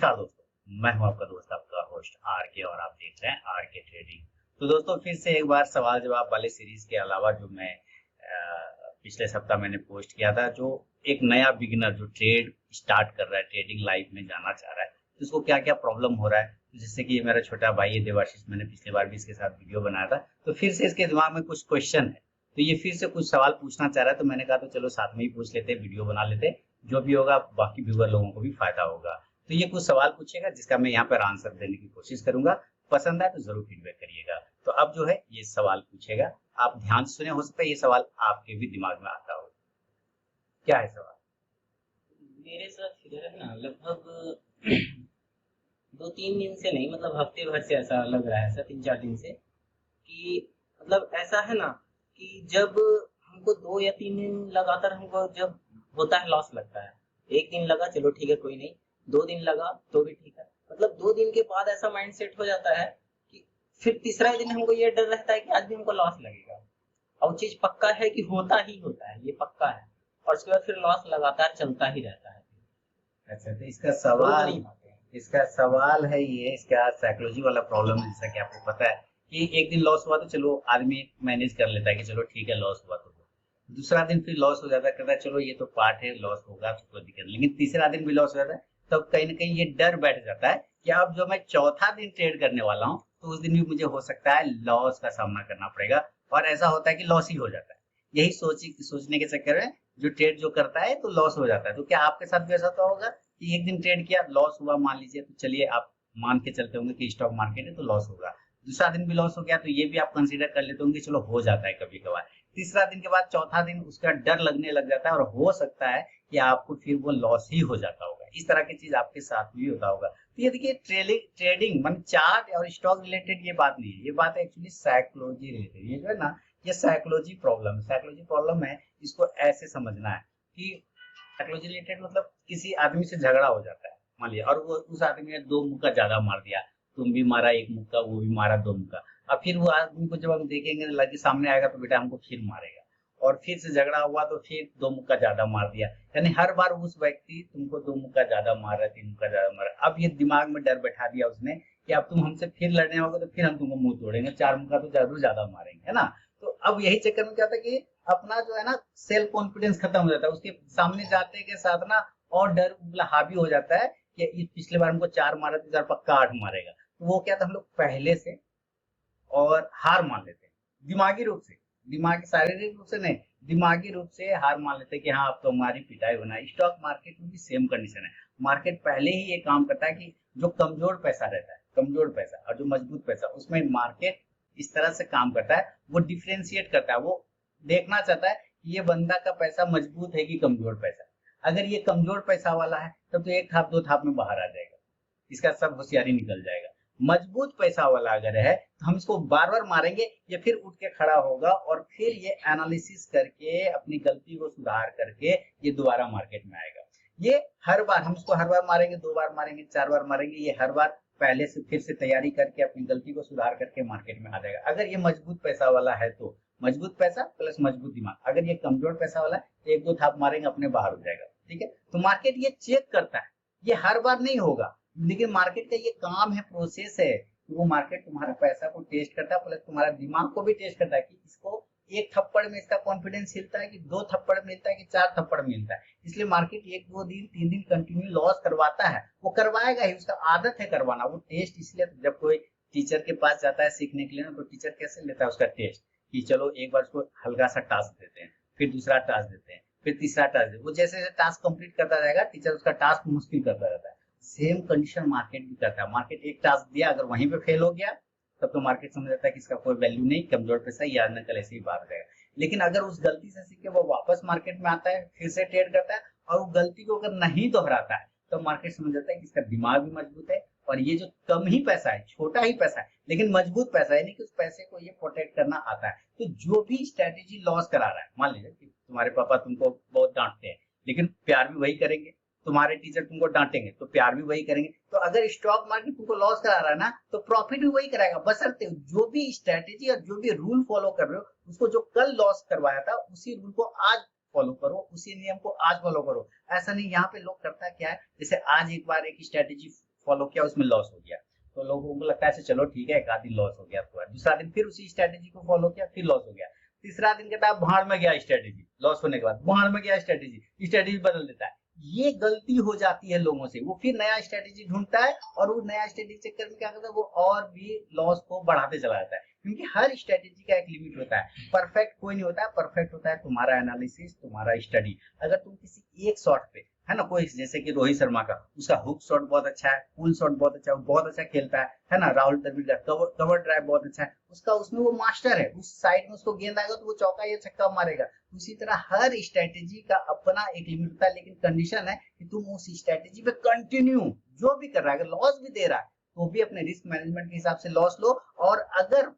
नमस्कार दोस्तों, मैं हूं आपका दोस्त, आपका होस्ट आर के, और आप देख रहे हैं आर के ट्रेडिंग। तो दोस्तों, फिर से एक बार सवाल जवाब वाले सीरीज के अलावा जो मैं पिछले सप्ताह मैंने पोस्ट किया था, जो एक नया बिगिनर जो ट्रेड स्टार्ट कर रहा है, ट्रेडिंग लाइफ में जाना चाह रहा है, तो उसको क्या क्या प्रॉब्लम हो रहा है। तो जैसे कि ये मेरा छोटा भाई है देवाशीष, मैंने पिछले बार भी इसके साथ वीडियो बनाया था, तो फिर से इसके दिमाग में कुछ क्वेश्चन है, तो ये फिर से कुछ सवाल पूछना चाह रहा है। तो मैंने कहा तो चलो साथ में ही पूछ लेते हैं, वीडियो बना लेते हैं, जो भी होगा बाकी व्यूअर लोगों को भी फायदा होगा। तो ये कुछ सवाल पूछेगा जिसका मैं यहाँ पर आंसर देने की कोशिश करूंगा। पसंद आए तो जरूर फीडबैक करिएगा। तो अब जो है ये सवाल पूछेगा, आप ध्यान से सुने, हो सकता है ये सवाल आपके भी दिमाग में आता हो। क्या है सवाल? मेरे साथ इधर है ना, लगभग 2-3 दिन से नहीं, मतलब हफ्ते भर से ऐसा लग रहा है, ऐसा 3-4 दिन से कि मतलब ऐसा है ना कि जब हमको 2 या 3 दिन लगातार हमको जब होता है लॉस लगता है। एक दिन लगा चलो ठीक है कोई नहीं, 2 दिन लगा तो भी ठीक है, मतलब 2 दिन के बाद ऐसा माइंड सेट हो जाता है कि फिर तीसरा दिन हमको ये डर रहता है कि आज भी हमको लॉस लगेगा। और चीज पक्का है कि होता है, ये पक्का है। और उसके बाद फिर लॉस लगातार चलता ही रहता है, अच्छा, तो इसका रुक सवाल नहीं पाते हैं। इसका सवाल है ये, इसका साइकोलॉजी वाला प्रॉब्लम है। जैसा कि आपको पता है कि एक दिन लॉस हुआ तो चलो आदमी मैनेज कर लेता है कि चलो ठीक है लॉस हुआ तो हुआ। दूसरा दिन फिर लॉस हो जाता है, कहता है चलो ये तो पार्ट है, लॉस होगा तो कोई दिक्कत नहीं। लेकिन तीसरा दिन भी लॉस हो जाता है, तब कहीं ना कहीं ये डर बैठ जाता है कि अब जो मैं चौथा दिन ट्रेड करने वाला हूँ, तो उस दिन भी मुझे हो सकता है लॉस का सामना करना पड़ेगा। और ऐसा होता है कि लॉस ही हो जाता है। यही सोचने के चक्कर में जो ट्रेड जो करता है तो लॉस हो जाता है। तो क्या आपके साथ भी ऐसा तो होगा कि एक दिन ट्रेड किया, लॉस हुआ, मान लीजिए, तो चलिए आप मान के चलते होंगे कि स्टॉक मार्केट है तो लॉस होगा। दूसरा दिन भी लॉस हो गया तो ये भी आप कंसीडर कर लेते होंगे चलो हो जाता है कभी कभार। तीसरा दिन के बाद चौथा दिन उसका डर लगने लग जाता है, और हो सकता है कि आपको फिर वो लॉस ही हो जाता होगा। इस तरह की चीज आपके साथ भी होता होगा। तो ये देखिए, ट्रेडिंग मान चार्ट और स्टॉक रिलेटेड ये बात नहीं है, ये बात है एक्चुअली साइकोलॉजी रिलेटेड। ये जो है ना, ये साइकोलॉजी प्रॉब्लम है। इसको ऐसे समझना है कि साइकोलॉजी रिलेटेड मतलब किसी आदमी से झगड़ा हो जाता है, मान लिया, और वो उस आदमी ने 2 मुक्का ज्यादा मार दिया, तुम भी मारा 1 मुक्का, वो भी मारा 2 मुक्का। अब फिर वो आदमी को जब हम देखेंगे लगे सामने आएगा तो बेटा हमको फिर मारेगा, और फिर से झगड़ा हुआ तो फिर 2 मुक्का ज्यादा मार दिया। यानी हर बार उस व्यक्ति तुमको 2 मुक्का ज्यादा मार रहा है, 3 मुक्का ज्यादा मार रहा है। अब ये दिमाग में डर बैठा दिया उसने कि अब तुम हमसे फिर लड़ने होगे तो फिर हम तुमको मुंह तोड़ेंगे, 4 मुक्का तो जरूर ज्यादा मारेंगे, है ना। तो अब यही चक्कर में क्या होता है कि अपना जो है ना सेल्फ कॉन्फिडेंस खत्म हो जाता है, उसके सामने जाते के साथ ना, और डर मतलब हावी हो जाता है कि इस पिछले बार हमको 4 मारा तो इस बार पक्का 8 मारेगा। तो वो क्या था, हम लोग पहले से और हार मान लेते हैं दिमागी रूप से, दिमागी शारीरिक रूप से नहीं, दिमागी रूप से हार मान लेते हैं कि हाँ अब तो हमारी पिटाई होना है। स्टॉक मार्केट में भी सेम कंडीशन है। मार्केट पहले ही ये काम करता है कि जो कमजोर पैसा रहता है, कमजोर पैसा और जो मजबूत पैसा, उसमें मार्केट इस तरह से काम करता है, वो डिफ्रेंशिएट करता है। वो देखना चाहता है कि ये बंदा का पैसा मजबूत है कि कमजोर पैसा। अगर ये कमजोर पैसा वाला है तब तो एक थाप दो थाप में बाहर आ जाएगा, इसका सब होशियारी निकल जाएगा। मजबूत पैसा वाला अगर है तो हम इसको बार बार मारेंगे, ये फिर उठ के खड़ा होगा और फिर ये एनालिसिस करके अपनी गलती को सुधार करके ये दोबारा मार्केट में आएगा। ये हर बार हम इसको हर बार मारेंगे, 2 बार मारेंगे, 4 बार मारेंगे, ये हर बार पहले से फिर से तैयारी करके अपनी गलती को सुधार करके मार्केट में आ जाएगा। अगर ये मजबूत पैसा वाला है तो मजबूत पैसा प्लस मजबूत दिमाग। अगर ये कमजोर पैसा वाला है, एक दो थाप मारेंगे अपने बाहर हो जाएगा। ठीक है, तो मार्केट ये चेक करता है, ये हर बार नहीं होगा, लेकिन मार्केट का ये काम है, प्रोसेस है कि वो मार्केट तुम्हारा पैसा को टेस्ट करता है, प्लस तुम्हारा दिमाग को भी टेस्ट करता है कि इसको एक थप्पड़ में इसका कॉन्फिडेंस हिलता है कि 2 थप्पड़ मिलता है कि 4 थप्पड़ मिलता है। इसलिए मार्केट 1 2 दिन 3 दिन कंटिन्यू लॉस करवाता है, वो करवाएगा ही, उसका आदत है करवाना। वो टेस्ट इसलिए, जब कोई टीचर के पास जाता है सीखने के लिए ना, तो टीचर कैसे लेता है उसका टेस्ट कि चलो एक बार उसको हल्का सा टास्क देते हैं, फिर दूसरा टास्क देते हैं, फिर तीसरा टास्क देते हैं। वो जैसे जैसे टास्क कंप्लीट करता जाएगा टीचर उसका टास्क मुश्किल करता रहता है। सेम कंडीशन मार्केट भी करता है। मार्केट एक टास्क दिया, अगर वहीं पे फेल हो गया तब तो मार्केट समझ जाता है कि इसका कोई वैल्यू नहीं, कमजोर पैसा, ये आज न कल ऐसे ही बाहर हो जाएगा। लेकिन अगर उस गलती से सीख के वो वापस मार्केट में आता है, फिर से ट्रेड करता है, और वो गलती को अगर नहीं दोहराता है, तो मार्केट समझ जाता है कि इसका दिमाग भी मजबूत है, और ये जो कम ही पैसा है, छोटा ही पैसा है, लेकिन मजबूत पैसा है, यानी कि उस पैसे को ये प्रोटेक्ट करना आता है। तो जो भी स्ट्रेटेजी लॉस करा रहा है, मान लीजिए कि तुम्हारे पापा तुमको बहुत डांटते हैं, लेकिन प्यार भी वही करेंगे, तुम्हारे टीचर तुमको डांटेंगे तो प्यार भी वही करेंगे। तो अगर स्टॉक मार्केट तुमको लॉस करा रहा है ना, तो प्रॉफिट भी वही कराएगा, बशर्ते जो भी स्ट्रेटेजी और जो भी रूल फॉलो कर रहे हो, उसको जो कल लॉस करवाया था उसी रूल को आज फॉलो करो, उसी नियम को आज फॉलो करो। ऐसा नहीं, यहाँ पे लोग करता क्या है, जैसे आज एक बार एक स्ट्रेटेजी फॉलो किया, उसमें लॉस हो गया, तो लोगों को लगता है अच्छा चलो ठीक है, एक आध दिन लॉस हो गया, तो दूसरा दिन फिर उसी स्ट्रेटेजी को फॉलो किया, फिर लॉस हो गया, तीसरा दिन कहता है भाड़ में गया स्ट्रेटेजी, लॉस होने के बाद भाड़ में गया स्ट्रेटेजी, स्ट्रेटेजी बदल देता है। ये गलती हो जाती है लोगों से, वो फिर नया स्ट्रेटेजी ढूंढता है और वो नया स्ट्रेटेजी चक्कर में क्या करता है, वो और भी लॉस को बढ़ाते चला जाता है, क्योंकि हर स्ट्रेटेजी का एक लिमिट होता है। परफेक्ट कोई नहीं होता है, परफेक्ट होता है तुम्हारा एनालिसिस, तुम्हारा स्टडी। अगर तुम किसी एक शॉट पे, है ना, कोई जैसे कि रोहित शर्मा का, उसका हुक शॉट बहुत अच्छा है, पुल शॉट बहुत अच्छा है, वो बहुत अच्छा खेलता है ना। राहुल द्रविड़ का कवर ड्राइव बहुत अच्छा है, उसका उसमें वो मास्टर है, उस साइड में उसको गेंद आएगा तो वो चौका या छक्का मारेगा। उसी तरह हर स्ट्रेटेजी का अपना एक लिमिट होता है, लेकिन कंडीशन है कि तुम उस स्ट्रेटेजी पे कंटिन्यू जो भी कर रहा है, अगर लॉस भी दे रहा है तो भी अपने रिस्क मैनेजमेंट के हिसाब से लॉस लो, और अगर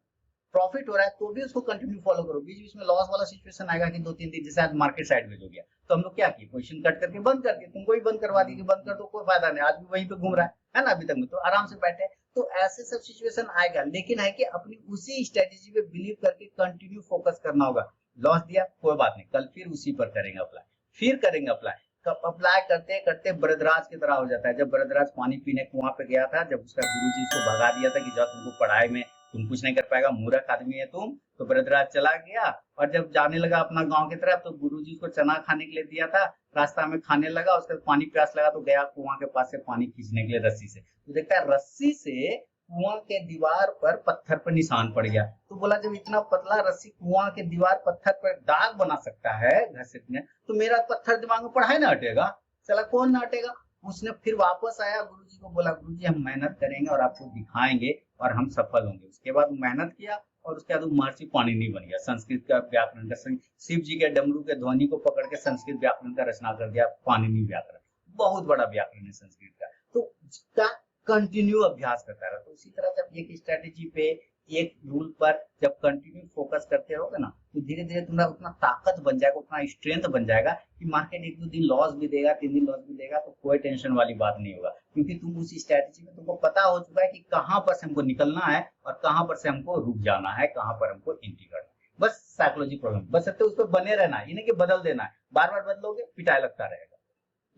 प्रॉफिट हो रहा है तो भी उसको कंटिन्यू फॉलो करो। बीच बीच में लॉस वाला सिचुएशन आएगा कि 2-3 दिन, जैसे आज मार्केट साइडवेज हो गया तो हम लोग क्या किए, पोजीशन कट करके बंद कर दिए, तुमको भी बंद करवा दी कि बंद कर दो, कोई फायदा नहीं, आज भी वहीं पे घूम रहा है ना, अभी तक में तो आराम से बैठे। तो ऐसे सब सिचुएशन आएगा, लेकिन है कि अपनी उसी स्ट्रेटेजी पे बिलीव करके कंटिन्यू फोकस करना होगा। लॉस दिया कोई बात नहीं, कल फिर उसी पर करेंगे अप्लाई, फिर करेंगे अप्लाई। अप्लाई करते करते बरदराज की तरह हो जाता है। जब बरदराज पानी पीने कुआं पे गया था, जब उसका गुरुजी उसको भगा दिया था कि जाओ, तुमको पढ़ाई में तुम कुछ नहीं कर पाएगा, मूर्ख आदमी है तुम, तो बरदराज चला गया। और जब जाने लगा अपना गांव की तरफ, तो गुरुजी उसको चना खाने के लिए दिया था, रास्ता में खाने लगा, उसके बाद पानी प्यास लगा तो गया कुआं के पास से पानी खींचने के लिए रस्सी से, तो देखता है रस्सी से कुआं के दीवार पर पत्थर पर निशान पड़ गया। तो बोला जब इतना पतला रस्सी कुआं के दीवार पत्थर पर दाग बना सकता है घसीटने, तो मेरा पत्थर दिमाग में पड़ा है ना हटेगा, चला कौन ना हटेगा। उसने फिर वापस आया, गुरुजी को बोला गुरुजी हम मेहनत करेंगे और आपको दिखाएंगे और हम सफल होंगे। उसके बाद मेहनत किया और उसके बाद महर्षि पाणिनि बन गया, संस्कृत का व्याकरण का, शिव जी के डमरू के ध्वनि को पकड़ के संस्कृत व्याकरण का रचना कर दिया, पाणिनि व्याकरण, बहुत बड़ा व्याकरण है संस्कृत का। तो जितना कंटिन्यू अभ्यास करता रहा, तो उसी तरह जब एक स्ट्रेटेजी पे, एक रूल पर जब कंटिन्यू फोकस करते रहोगे ना, तो धीरे धीरे तुम्हारा उतना ताकत बन जाएगा, उतना स्ट्रेंथ बन जाएगा कि मार्केट 1-2 दिन लॉस भी देगा, 3 दिन लॉस भी देगा, तो कोई टेंशन वाली बात नहीं होगा, क्योंकि तुम उस स्ट्रेटेजी में तुमको पता हो चुका है कि कहाँ पर से हमको निकलना है और कहाँ पर से हमको रुक जाना है, कहाँ पर हमको एंट्री करना है। बस साइकोलॉजी प्रॉब्लम, बस सकते उस पर बने रहना है, इन्हें कि बदल देना है, बार बार बदलोगे पिटाई लगता रहेगा,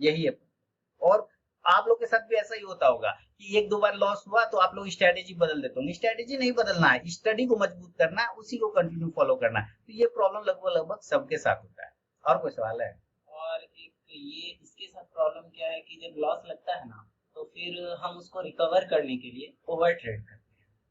यही है। और आप लोग के साथ भी ऐसा ही होता होगा कि 1-2 बार लॉस हुआ तो आप लोग स्ट्रेटेजी बदल देते होंगे। स्ट्रेटेजी नहीं बदलना है, स्टडी को मजबूत करना है, उसी को कंटिन्यू फॉलो करना है। तो ये प्रॉब्लम लगभग लगभग सबके साथ होता है। और कोई सवाल है? और एक ये इसके साथ प्रॉब्लम क्या है कि जब लॉस लगता है ना, तो फिर हम उसको रिकवर करने के लिए ओवर ट्रेड करते हैं।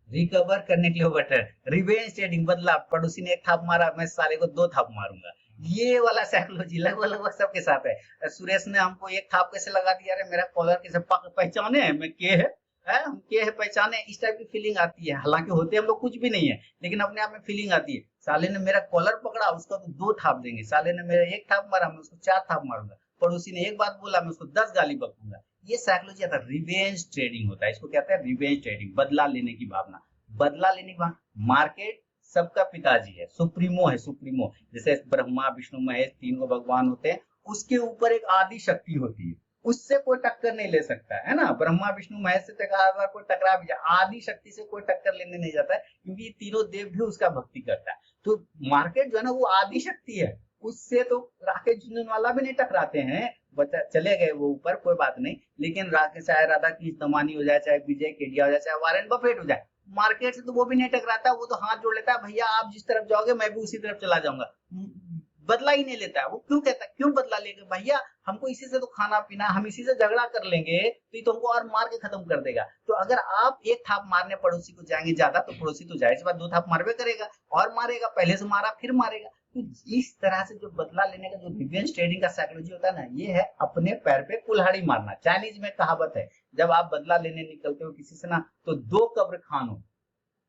रिकवर करने के लिए बेटर रिवेंज ट्रेडिंग, बदला, पड़ोसी ने 1 थाप मारा, मैं साले को 2 थाप मारूंगा, ये वाला साइकोलॉजी लगभग लगभग सबके साथ है। सुरेश ने हमको 1 थाप कैसे लगा दिया, अरे मेरा कॉलर कैसे पहचाने है, मैं के है हम के है पहचाने, इस टाइप की फीलिंग आती है। हालांकि होते हम लोग कुछ भी नहीं है, लेकिन अपने आप में फीलिंग आती है, साले ने मेरा कॉलर पकड़ा, उसका तो 2 थाप देंगे, साले ने मेरा 1 थाप मारा, मैं उसको 4 थाप मारूंगा, पड़ोसी ने एक बात बोला, मैं उसको 10 गाली बकूंगा। ये साइकोलॉजी आता है, रिवेंज ट्रेडिंग होता है, इसको कहते हैं रिवेंज ट्रेडिंग, बदला लेने की भावना। बदला लेने के बाद मार्केट सबका पिताजी है, सुप्रीमो है, सुप्रीमो, जैसे ब्रह्मा विष्णु महेश 3 भगवान होते हैं, उसके ऊपर एक आदि शक्ति होती है, उससे कोई टक्कर नहीं ले सकता है ना। ब्रह्मा विष्णु महेश से टकरा, कोई टकरा भी जाए, आदि शक्ति से कोई टक्कर लेने नहीं जाता है, क्योंकि ये तीनों देव भी उसका भक्ति करता है। तो मार्केट जो है ना, वो आदि शक्ति है, उससे तो राकेश झुनझुनवाला भी नहीं टकराते हैं, बचा चले गए वो ऊपर, कोई बात नहीं, लेकिन राकेश, चाहे राधा कृष्ण दमानी हो जाए, चाहे विजय केडिया हो जाए, चाहे वारेन बफेट हो जाए, मार्केट से तो वो भी नहीं टकराता, वो तो हाथ जोड़ लेता है, भैया आप जिस तरफ जाओगे मैं भी उसी तरफ चला जाऊंगा, बदला ही नहीं लेता है। वो क्यों कहता है, क्यों बदला लेंगे भैया, हमको इसी से तो खाना पीना, हम इसी से झगड़ा कर लेंगे तो ये तो हमको और मार के खत्म कर देगा। तो अगर आप 1 थाप मारने पड़ोसी को जाएंगे ज्यादा, तो पड़ोसी तो जाहिर सी बात 2 थाप मारवे करेगा और मारेगा, पहले से मारा फिर मारेगा। तो इस तरह से जो बदला लेने का जो रिवेंज ट्रेडिंग का साइकोलॉजी होता है ना, ये है अपने पैर पे कुल्हाड़ी मारना। चाइनीज में कहावत है, जब आप बदला लेने निकलते हो किसी से ना, तो 2 कब्र खानो,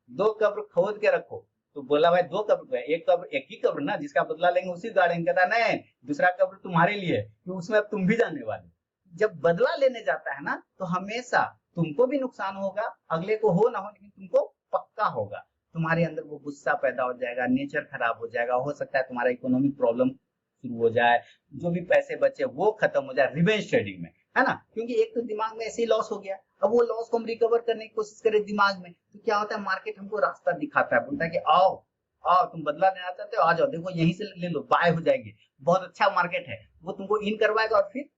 2 कब्र खोद के रखो। तो बोला भाई 2 कब्र, एक कब्र, एक ही कब्र ना, जिसका बदला लेंगे उसी गाड़ेंगे। कहता नहीं, दूसरा कब्र तुम्हारे लिए, क्योंकि उसमें अब तुम भी जाने वाले। जब बदला लेने जाता है ना, तो हमेशा तुमको भी नुकसान होगा, अगले को हो ना हो, लेकिन तुमको पक्का होगा। तुम्हारे अंदर वो गुस्सा पैदा हो जाएगा, नेचर खराब हो जाएगा, हो सकता है तुम्हारा इकोनॉमिक प्रॉब्लम शुरू हो जाए, जो भी पैसे बचे वो खत्म हो जाए रिवेंज ट्रेडिंग में, है ना। क्योंकि एक तो दिमाग में ऐसे ही लॉस हो गया, अब वो लॉस को हम रिकवर करने की कोशिश करें दिमाग में, तो क्या होता है, मार्केट हमको रास्ता दिखाता है, बोलता है कि आओ आओ तुम बदला लेना चाहते हो, आ जाओ, देखो यहीं से ले लो, बाय हो जाएंगे, बहुत अच्छा मार्केट है। वो तुमको इन करवाएगा और फिर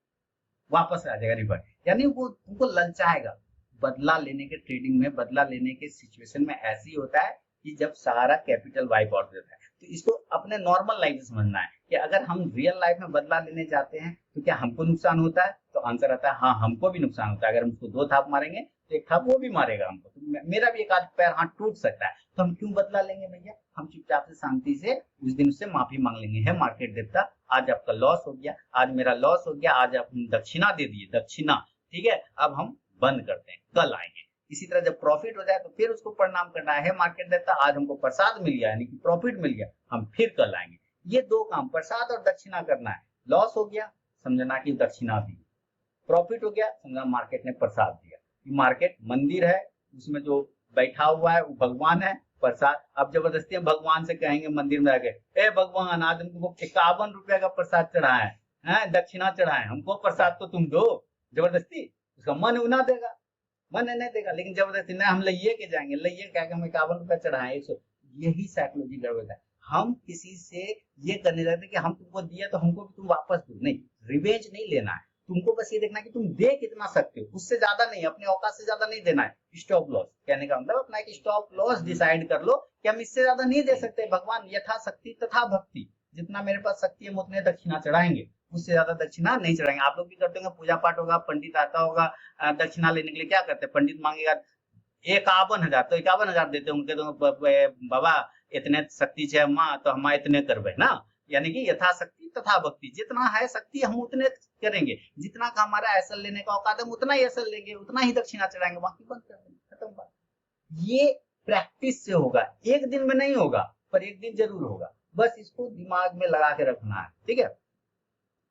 वापस आ जाएगा रिवर्ट, यानी वो तुमको ललचाएगा। बदला लेने के ट्रेडिंग में, बदला लेने के सिचुएशन में ऐसे ही होता है कि जब सारा कैपिटल वाइप आउट होता है। तो इसको अपने नॉर्मल लाइफ में समझना है कि अगर हम रियल लाइफ में बदला लेने जाते हैं तो क्या हमको नुकसान होता है? तो आंसर आता है हाँ, हमको भी नुकसान होता है। अगर हम उसको 2 थाप मारेंगे तो 1 थाप वो भी मारेगा हमको, तो मेरा भी एक आध पैर हाथ टूट सकता है। तो हम क्यों बदला लेंगे भैया? हम चुपचाप से शांति से उस दिन उससे माफी मांग लेंगे, है मार्केट देवता, आज आपका लॉस हो गया, आज मेरा लॉस हो गया, आज आपने दक्षिणा दे दी, दक्षिणा, ठीक है, अब हम बंद करते हैं, कल आएंगे। इसी तरह जब प्रॉफिट हो जाए तो फिर उसको प्रणाम करना है मार्केट देवता, आज हमको प्रसाद मिल गया, यानी कि प्रॉफिट मिल गया, हम फिर कल आएंगे। ये 2 काम, प्रसाद और दक्षिणा करना है। लॉस हो गया, समझना कि दक्षिणा दी, प्रॉफिट हो गया, समझना मार्केट ने प्रसाद दिया। मार्केट मंदिर है, उसमें जो बैठा हुआ है वो भगवान है, प्रसाद। अब जबरदस्ती हम भगवान से कहेंगे मंदिर में आके, ए भगवान आज हमको 51 रुपया का प्रसाद चढ़ा है, दक्षिणा चढ़ा है, हमको प्रसाद तो तुम दो, जबरदस्ती, उसका मन उना देगा, मन नहीं देगा। लेकिन जबरदस्ती नहीं, हम लइये के जाएंगे, लइये क्या हम 51 रुपया चढ़ाए 100, यही साइकोलॉजी गड़बड़ है। हम किसी से ये करने लगते कि हम तुमको दिया तो हमको भी तुम वापस दो, नहीं, रिवेंज नहीं लेना है तुमको, बस ये देखना है कि तुम दे कितना सकते हो, उससे ज्यादा नहीं, अपने औकात से ज्यादा नहीं देना है। स्टॉप लॉस कहने का मतलब अपना एक स्टॉप लॉस डिसाइड कर लो कि हम इससे ज्यादा नहीं दे सकते। भगवान यथा शक्ति तथा भक्ति, जितना मेरे पास शक्ति है हम उतने दक्षिणा चढ़ाएंगे, उससे ज्यादा दक्षिणा नहीं चढ़ाएंगे। आप लोग भी करते होंगे, पूजा पाठ होगा, पंडित आता होगा दक्षिणा लेने के लिए, क्या करते हैं, पंडित मांगेगा 51,000, तो 51,000 देते होंगे, तो बाबा इतने शक्ति है माँ, तो हम इतने करबे ना, यानी कि यथाशक्ति तथा भक्ति, जितना है शक्ति हम उतने करेंगे, जितना का हमारा ऐसल लेने का औकात है हम उतना ही ऐसल लेंगे, उतना ही दक्षिणा चढ़ाएंगे, बाकी बंद कर देंगे, खत्म बात। ये प्रैक्टिस से होगा, एक दिन में नहीं होगा, पर एक दिन जरूर होगा, बस इसको दिमाग में लगा के रखना है, ठीक है।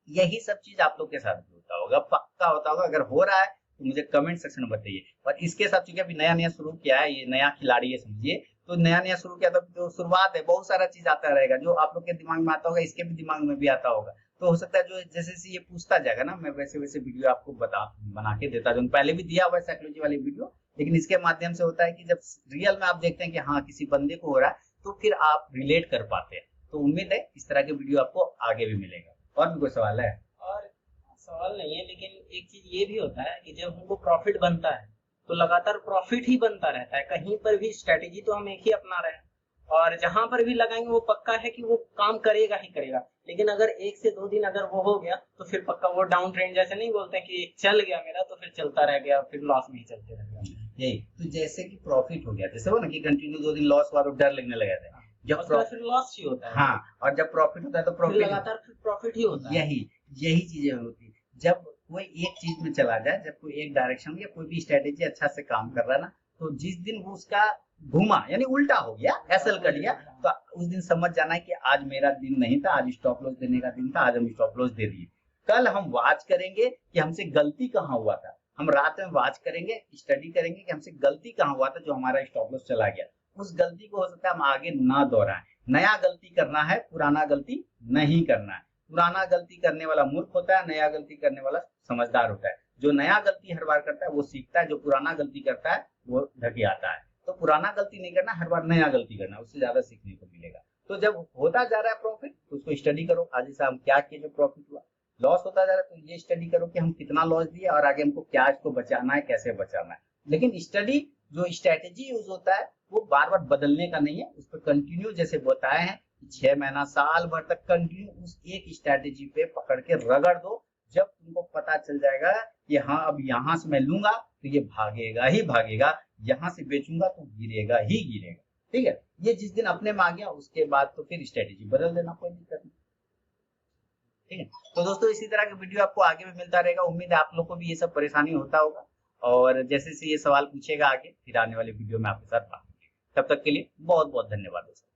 यही सब चीज आप लोग के साथ भी होता होगा, पक्का होता होगा। अगर हो रहा है तो मुझे कमेंट सेक्शन में बताइए। और इसके साथ चूंकि अभी नया नया शुरू किया है, ये नया खिलाड़ी है समझिए, तो नया नया शुरू किया, तो शुरुआत है, बहुत सारा चीज आता रहेगा जो आप लोग के दिमाग में आता होगा, इसके भी दिमाग में भी आता होगा। तो हो सकता है जो जैसे जैसे ये पूछता जाएगा ना, मैं वैसे वैसे वीडियो आपको बना के देता जाऊँ। पहले भी दिया हुआ है साइकोलॉजी वाली वीडियो, लेकिन इसके माध्यम से होता है कि जब रियल में आप देखते हैं कि हाँ किसी बंदे को हो रहा है, तो फिर आप रिलेट कर पाते हैं। तो उम्मीद है इस तरह के वीडियो आपको आगे भी मिलेगा। और भी कोई सवाल है? और सवाल नहीं है, लेकिन एक चीज ये भी होता है कि जब हमको प्रॉफिट बनता है तो लगातार प्रॉफिट ही बनता रहता है, कहीं पर भी स्ट्रेटेजी तो हम एक ही अपना रहे हैं, और जहां पर भी लगाएंगे वो पक्का है कि वो काम करेगा ही करेगा। लेकिन अगर 1 से 2 दिन अगर वो हो गया तो फिर पक्का वो डाउन ट्रेंड, जैसे नहीं बोलते कि चल गया मेरा तो फिर चलता रह गया, फिर लॉस में ही चलते रह गया। यही तो, जैसे कि प्रॉफिट हो गया, जैसे वो ना कि कंटिन्यू 2 दिन लॉस हुआ तो डर लगने लगा था, जब फिर लॉस ही होता है। हाँ, और जब प्रॉफिट होता है तो प्रॉफिट लगातार फिर प्रॉफिट ही होता है। यही चीजें होती है। जब कोई एक चीज में चला जाए, जब कोई एक डायरेक्शन या कोई भी स्ट्रेटेजी अच्छा से काम कर रहा है ना, तो जिस दिन वो उसका घुमा यानी उल्टा हो गया, एसल कर लिया, तो उस दिन समझ जाना है कि आज मेरा दिन नहीं था, आज स्टॉप लॉस देने का दिन था, आज हम स्टॉप लॉस दे दिए। कल हम वाच करेंगे कि हमसे गलती कहाँ हुआ था, हम रात में वाच करेंगे, स्टडी करेंगे कि हमसे गलती कहाँ हुआ था जो हमारा स्टॉप लॉस चला गया। उस गलती को हो सकता है हम आगे ना दोहराएं, नया गलती करना है, पुराना गलती नहीं करना है। पुराना गलती करने वाला मूर्ख होता है, नया गलती करने वाला समझदार होता है। जो नया गलती हर बार करता है वो सीखता है, जो पुराना गलती करता है वो ढके आता है। तो पुराना गलती नहीं करना, हर बार नया गलती करना, उससे ज्यादा सीखने को मिलेगा। तो जब होता जा रहा है प्रॉफिट तो उसको स्टडी करो, आज जैसे हम क्या किए जो प्रॉफिट हुआ। लॉस होता जा रहा है तो ये स्टडी करो कि हम कितना लॉस दिए और आगे हमको क्या इसको बचाना है, कैसे बचाना है। लेकिन स्टडी जो स्ट्रेटेजी यूज होता है वो बार बार बदलने का नहीं है, उस पर कंटिन्यू, जैसे बताए हैं 6 महीना साल भर तक कंटिन्यू उस एक स्ट्रेटेजी पे पकड़ के रगड़ दो। जब तुमको पता चल जाएगा कि हाँ अब यहाँ से मैं लूंगा तो ये भागेगा ही भागेगा, यहाँ से बेचूंगा तो गिरेगा ही गिरेगा, ठीक है। ये जिस दिन अपने में आ गया उसके बाद तो फिर स्ट्रेटेजी बदल देना, कोई दिक्कत नहीं, ठीक है। तो दोस्तों इसी तरह के वीडियो आपको आगे भी मिलता रहेगा। उम्मीद है आप लोग को भी ये सब परेशानी होता होगा, और जैसे से ये सवाल पूछेगा आगे फिर आने वाले वीडियो में आपके साथ बात करेंगे। तब तक के लिए बहुत बहुत धन्यवाद दोस्तों।